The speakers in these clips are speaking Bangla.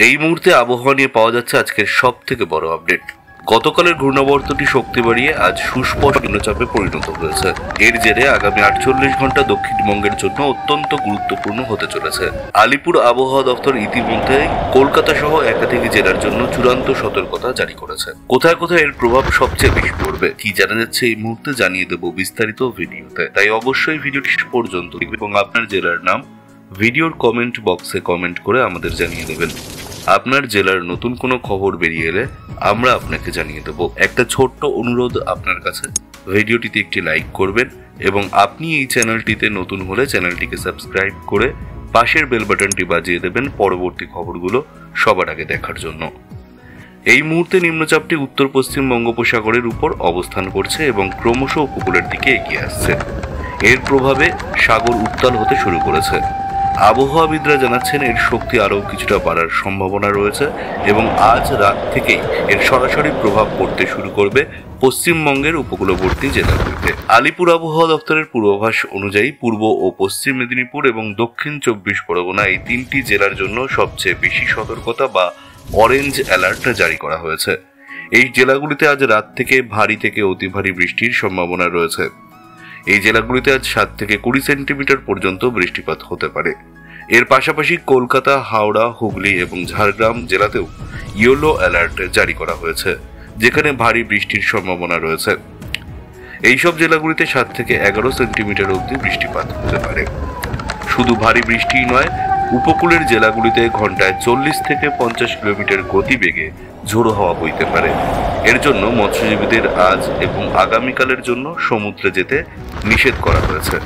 এই মুহূর্তে আবহাওয়া নিয়ে পাওয়া যাচ্ছে আজকের সব থেকে বড় আপডেট। গতকালের ঘূর্ণাবর্তটি শক্তি বাড়িয়ে আজ সুস্পষ্ট নিম্নচাপে পরিণত হয়েছে। এর জেরে আগামী 48 ঘন্টা দক্ষিণবঙ্গের জন্য অত্যন্ত গুরুত্বপূর্ণ হতে চলেছে। আলিপুর আবহাওয়া দপ্তর ইতিমধ্যে কলকাতা সহ একাধিক জেলার জন্য চূড়ান্ত সতর্কতা জারি করেছে। কোথায় কোথায় এর প্রভাব সবচেয়ে বেশি পড়বে, কি জানা যাচ্ছে এই মুহূর্তে জানিয়ে দেব বিস্তারিত ভিডিওতে। তাই অবশ্যই ভিডিওটি শেষ পর্যন্ত দেখবেন এবং আপনার জেলার নাম ভিডিওর কমেন্ট বক্সে কমেন্ট করে আমাদের জানিয়ে দেবেন। আপনার জেলার নতুন কোনো খবর বেরিয়ে এলে আমরা আপনাকে জানিয়ে দেব। একটা ছোট্ট অনুরোধ আপনার কাছে, ভিডিওটিতে একটি লাইক করবেন এবং আপনি এই চ্যানেলটিতে নতুন হলে চ্যানেলটিকে সাবস্ক্রাইব করে পাশের বেল বাটনটি বাজিয়ে দেবেন পরবর্তী খবরগুলো সবার আগে দেখার জন্য। এই মুহূর্তে নিম্নচাপটি উত্তর পশ্চিম বঙ্গোপসাগরের উপর অবস্থান করছে এবং ক্রমশ উপকূলের দিকে এগিয়ে আসছে। এর প্রভাবে সাগর উত্তাল হতে শুরু করেছে। আবহাওয়াবিদরা জানাচ্ছেন এর শক্তি আরও কিছুটা বাড়ার সম্ভাবনা রয়েছে এবং আজ রাত থেকেই এর সরাসরি প্রভাব পড়তে শুরু করবে পশ্চিমবঙ্গের উপকূলবর্তী জেলাগুলিতে। আলিপুর আবহাওয়া দপ্তরের পূর্বাভাস অনুযায়ী পূর্ব ও পশ্চিম মেদিনীপুর এবং দক্ষিণ 24 পরগনা এই তিনটি জেলার জন্য সবচেয়ে বেশি সতর্কতা বা অরেঞ্জ অ্যালার্ট জারি করা হয়েছে। এই জেলাগুলিতে আজ রাত থেকে ভারী থেকে অতি ভারী বৃষ্টির সম্ভাবনা রয়েছে। এই জেলাগুলিতে আজ 7 থেকে 20 সেন্টিমিটার পর্যন্ত বৃষ্টিপাত হতে পারে। এর পাশাপাশি কলকাতা, হাওড়া, হুগলি এবং ঝাড়গ্রাম জেলাতেও ইয়েলো অ্যালার্ট জারি করা হয়েছে, যেখানে ভারী বৃষ্টির সম্ভাবনা রয়েছে। এইসব জেলাগুলিতে 7 থেকে 11 সেন্টিমিটার অবধি বৃষ্টিপাত হতে পারে। শুধু ভারী বৃষ্টিই নয়, উপকূলের জেলাগুলিতে ঘন্টায় 40 থেকে 50 কিলোমিটার গতিবেগে ঝোড়ো হাওয়া বইতে পারে। এর জন্য মৎস্যজীবীদের আজ এবং আগামীকালের জন্য সমুদ্রে যেতে নিষেধ করা হয়েছে।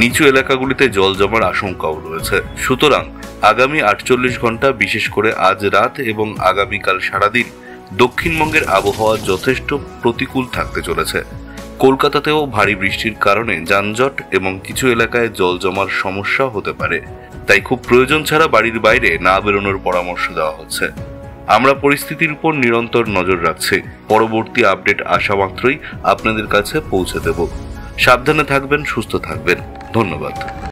নিচু এলাকাগুলিতে জল জমার আশঙ্কাও রয়েছে। সুতরাং আগামী 48 ঘন্টা, বিশেষ করে আজ রাত এবং আগামীকাল সারাদিন দক্ষিণবঙ্গের আবহাওয়া যথেষ্ট প্রতিকূল থাকতে চলেছে। কলকাতাতেও ভারী বৃষ্টির কারণে যানজট এবং কিছু এলাকায় জল জমার সমস্যা হতে পারে। তাই খুব প্রয়োজন ছাড়া বাড়ির বাইরে না বেরোনোর পরামর্শ দেওয়া হচ্ছে। আমরা পরিস্থিতির উপর নিরন্তর নজর রাখছি। পরবর্তী আপডেট আসা মাত্রই আপনাদের কাছে পৌঁছে দেব। সাবধানে থাকবেন, সুস্থ থাকবেন। ধন্যবাদ।